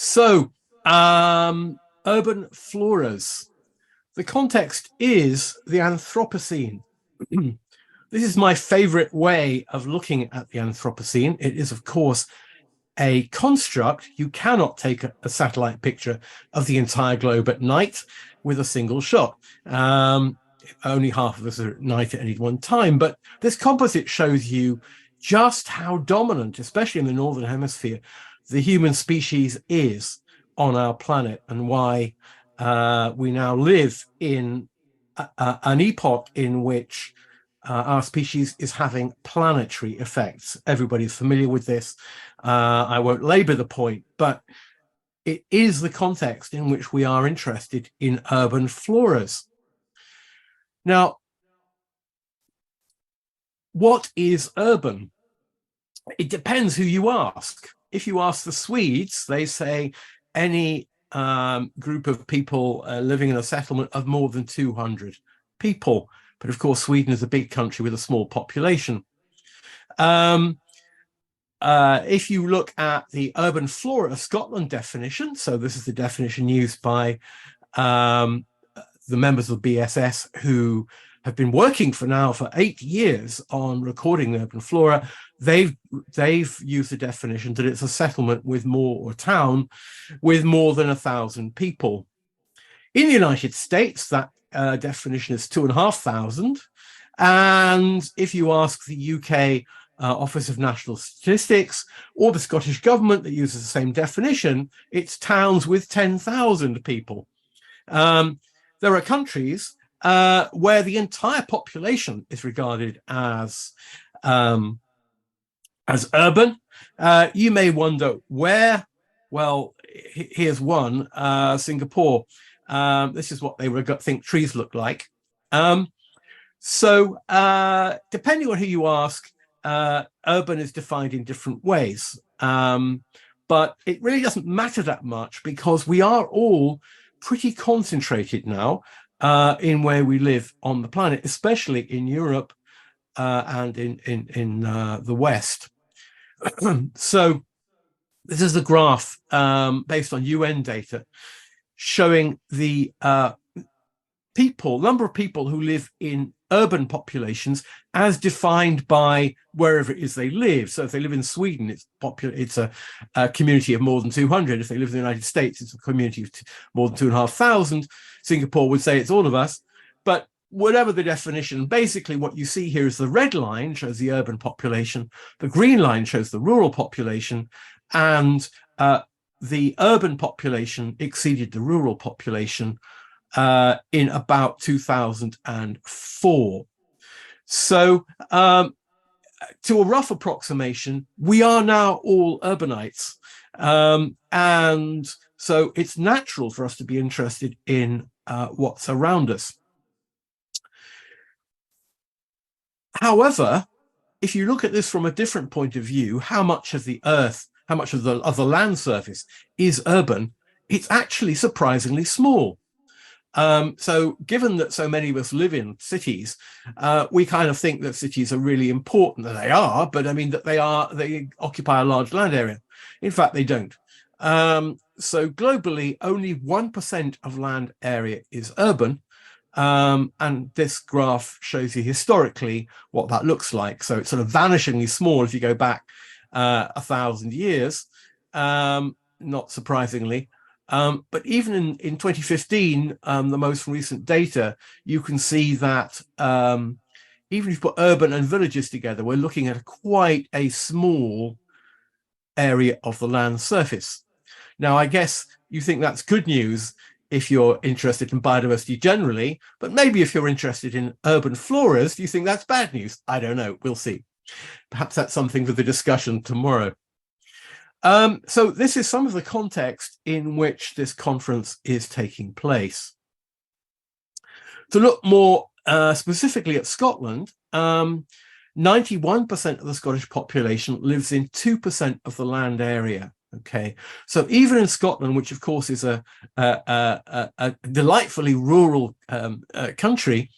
So, urban floras. The context is the Anthropocene. This is my favorite way of looking at the Anthropocene. It is, of course, a construct. You cannot take a satellite picture of the entire globe at night with a single shot. Only half of us are at night at any one time, but this composite shows you just how dominant, especially in the Northern Hemisphere, the human species is on our planet, and why we now live in an epoch in which our species is having planetary effects. Everybody's familiar with this. I won't labor the point, but it is the context in which we are interested in urban floras. Now, what is urban? It depends who you ask. If you ask the Swedes, they say any group of people living in a settlement of more than 200 people. But of course, Sweden is a big country with a small population. If you look at the Urban Flora of Scotland definition, so this is the definition used by the members of BSS who have been working for 8 years on recording the urban flora. They've used the definition that it's a settlement with more, or town with more than 1,000 people. In the United States, that definition is 2,500. And if you ask the UK Office of National Statistics or the Scottish government that uses the same definition, it's towns with 10,000 people. There are countries where the entire population is regarded as urban. You may wonder where. Well, here's one, Singapore. This is what they would think trees look like. So depending on who you ask, urban is defined in different ways. But it really doesn't matter that much, because we are all pretty concentrated now in where we live on the planet, especially in Europe and in the West. So this is a graph based on UN data showing the number of people who live in urban populations as defined by wherever it is they live. So if they live in Sweden, it's a community of more than 200. If they live in the United States, it's a community of more than 2,500. Singapore would say it's all of us. But whatever the definition, basically what you see here is the red line shows the urban population, the green line shows the rural population, and the urban population exceeded the rural population in about 2004. So to a rough approximation, we are now all urbanites. And so it's natural for us to be interested in what's around us. However, if you look at this from a different point of view, how much of the earth, how much of the land surface is urban, it's actually surprisingly small. So given that so many of us live in cities, we kind of think that cities are really important, and they are, but I mean that they occupy a large land area. In fact, they don't. So globally, only 1% of land area is urban. And this graph shows you historically what that looks like. So it's sort of vanishingly small if you go back 1,000 years, not surprisingly. But even in 2015, the most recent data, you can see that even if you put urban and villages together, we're looking at quite a small area of the land surface. Now, I guess you think that's good news if you're interested in biodiversity generally, but maybe if you're interested in urban floras, you think that's bad news. I don't know. We'll see. Perhaps that's something for the discussion tomorrow. So this is some of the context in which this conference is taking place. To look more specifically at Scotland, 91% of the Scottish population lives in 2% of the land area. Okay, so even in Scotland, which of course is a delightfully rural country,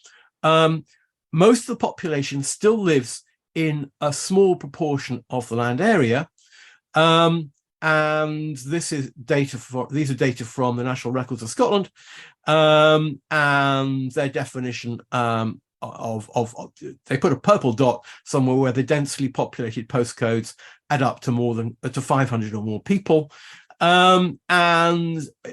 most of the population still lives in a small proportion of the land area. and these are data from the National Records of Scotland, and their definition of they put a purple dot somewhere where the densely populated postcodes add up to 500 or more people. And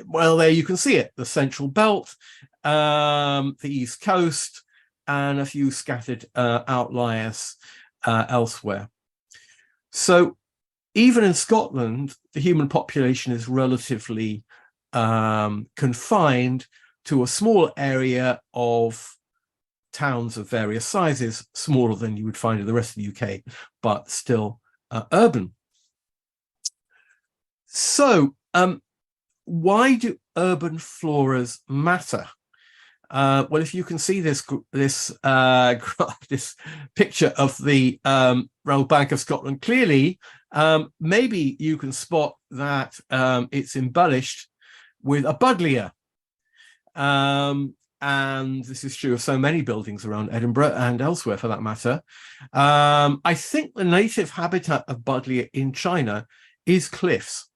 well, there you can see it: the Central Belt, the East Coast, and a few scattered outliers elsewhere. So even in Scotland, the human population is relatively confined to a small area of towns of various sizes, smaller than you would find in the rest of the UK, but still urban. So why do urban floras matter? Well, if you can see this picture of the Royal Bank of Scotland clearly, maybe you can spot that it's embellished with a buddleia. And this is true of so many buildings around Edinburgh and elsewhere for that matter. I think the native habitat of buddleia in China is cliffs.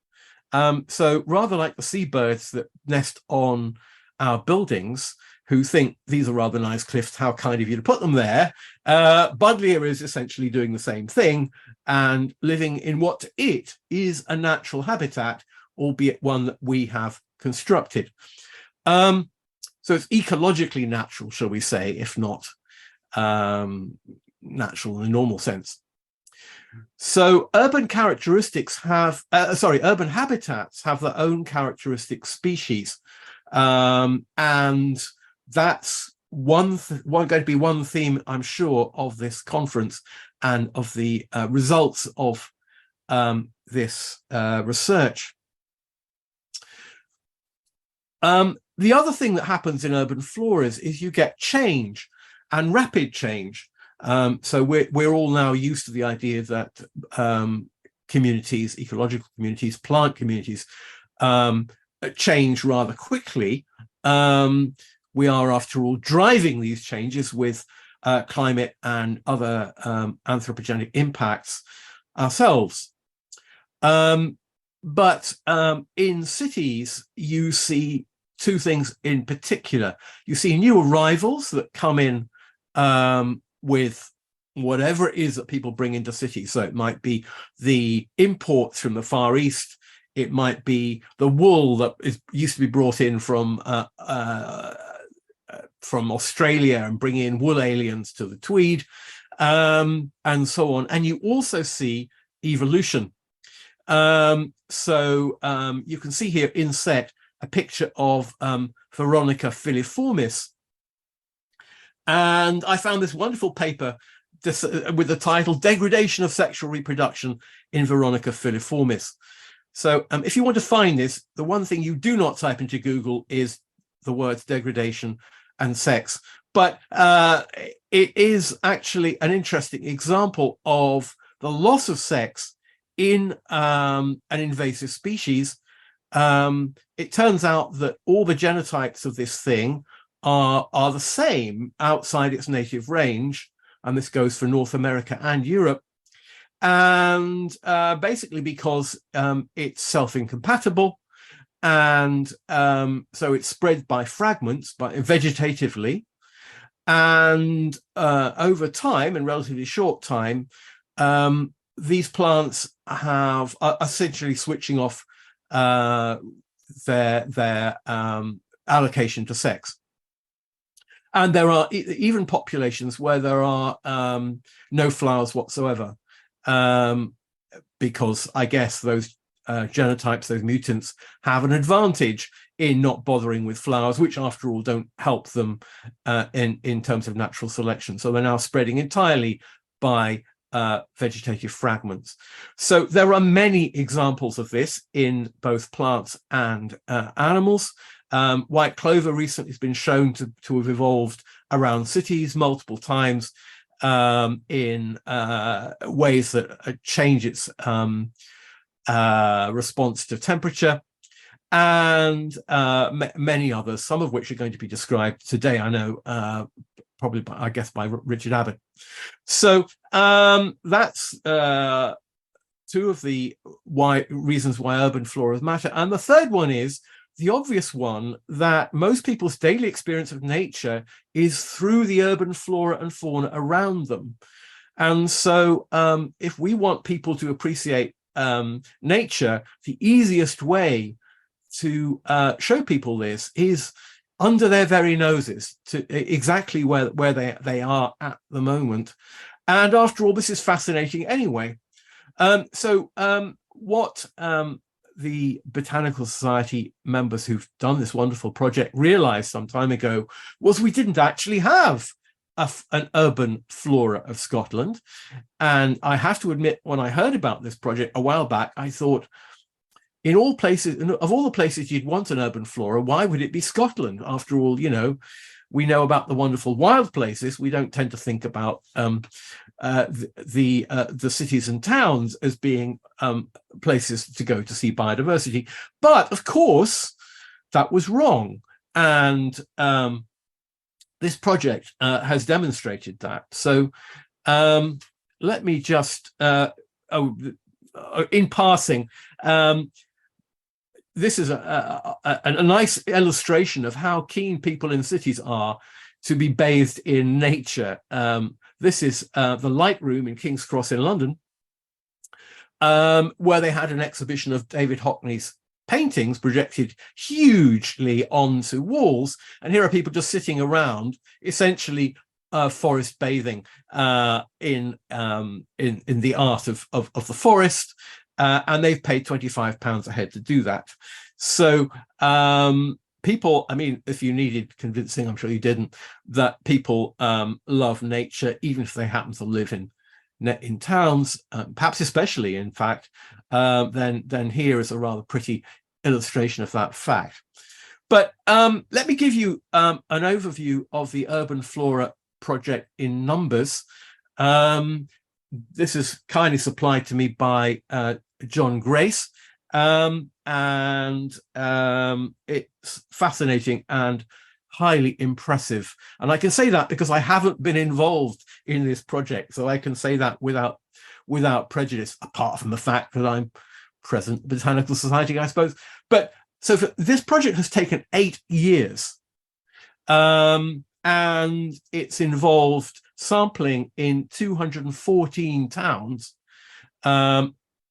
So rather like the seabirds that nest on our buildings, who think these are rather nice cliffs, how kind of you to put them there, buddleia is essentially doing the same thing and living in what it is a natural habitat, albeit one that we have constructed. So it's ecologically natural, shall we say, if not natural in the normal sense. So urban characteristics have, urban habitats have their own characteristic species. And that's going to be one theme, I'm sure, of this conference and of the results of this research. The other thing that happens in urban floras is you get change, and rapid change. So we're all now used to the idea that communities, ecological communities, plant communities, change rather quickly. We are, after all, driving these changes with climate and other anthropogenic impacts ourselves. But in cities, you see two things in particular. You see new arrivals that come in with whatever it is that people bring into cities. So it might be the imports from the Far East. It might be the wool that used to be brought in from Australia and bring in wool aliens to the Tweed, and so on. And you also see evolution. So you can see here inset a picture of Veronica filiformis. And I found this wonderful paper with the title Degradation of Sexual Reproduction in Veronica filiformis. So if you want to find this, the one thing you do not type into Google is the words degradation and sex. But it is actually an interesting example of the loss of sex in an invasive species. It turns out that all the genotypes of this thing are the same outside its native range, and this goes for North America and Europe. And basically because it's self-incompatible, and so it's spread by fragments, vegetatively, and over time, in relatively short time, these plants are essentially switching off their allocation to sex. And there are even populations where there are no flowers whatsoever, because I guess those genotypes, those mutants, have an advantage in not bothering with flowers, which after all don't help them in terms of natural selection. So they're now spreading entirely by vegetative fragments. So there are many examples of this in both plants and animals. White clover recently has been shown to have evolved around cities multiple times in ways that change its response to temperature, and many others, some of which are going to be described today, I know, probably I guess by Richard Abbott. So that's two of the reasons why urban floras matter. And the third one is the obvious one, that most people's daily experience of nature is through the urban flora and fauna around them. And so if we want people to appreciate nature, the easiest way to show people this is under their very noses, to exactly where they are at the moment. And after all, this is fascinating anyway. What the Botanical Society members who've done this wonderful project realized some time ago was we didn't actually have an urban flora of Scotland. And I have to admit, when I heard about this project a while back, I thought, in all places, of all the places you'd want an urban flora, why would it be Scotland? After all, you know, we know about the wonderful wild places. We don't tend to think about the cities and towns as being places to go to see biodiversity. But of course, that was wrong. And this project has demonstrated that. So let me just, in passing, this is a nice illustration of how keen people in cities are to be bathed in nature. This is the Light Room in King's Cross in London, where they had an exhibition of David Hockney's paintings projected hugely onto walls. And here are people just sitting around, essentially forest bathing in the art of the forest. And they've paid £25 a head to do that. So people, I mean, if you needed convincing, I'm sure you didn't, that people love nature, even if they happen to live in towns, perhaps especially, in fact, then here is a rather pretty illustration of that fact. But let me give you an overview of the Urban Flora project in numbers. This is kindly supplied to me by John Grace, and it's fascinating and highly impressive. And I can say that because I haven't been involved in this project, so I can say that without prejudice, apart from the fact that I'm present at the Botanical Society, I suppose. But so this project has taken 8 years, and it's involved sampling in 214 towns.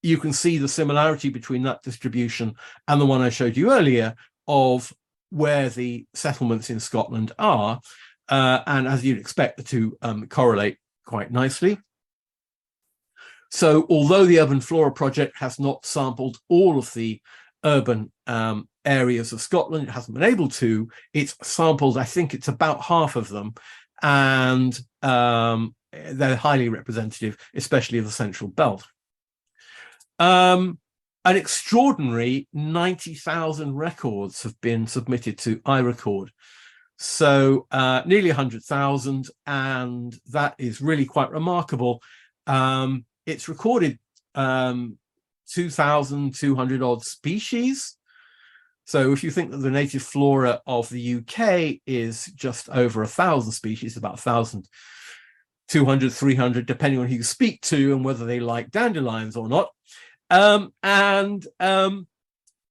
You can see the similarity between that distribution and the one I showed you earlier of where the settlements in Scotland are. And as you'd expect, the two correlate quite nicely. So although the Urban Flora project has not sampled all of the urban areas of Scotland, it hasn't been able to, it's sampled, I think it's about half of them. And they're highly representative, especially of the Central Belt. An extraordinary 90,000 records have been submitted to iRecord. So nearly 100,000, and that is really quite remarkable. It's recorded 2,200 odd species. So if you think that the native flora of the UK is just over 1,000 species, about 1,200, 300, depending on who you speak to and whether they like dandelions or not.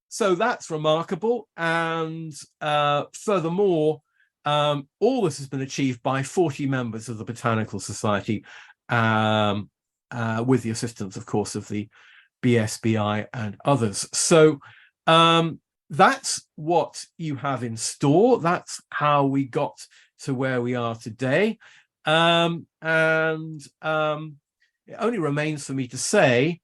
So that's remarkable. And furthermore, all this has been achieved by 40 members of the Botanical Society, with the assistance, of course, of the BSBI and others. So that's what you have in store. That's how we got to where we are today. It only remains for me to say,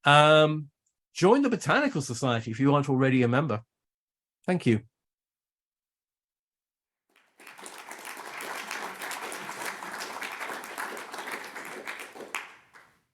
join the Botanical Society if you aren't already a member. Thank you.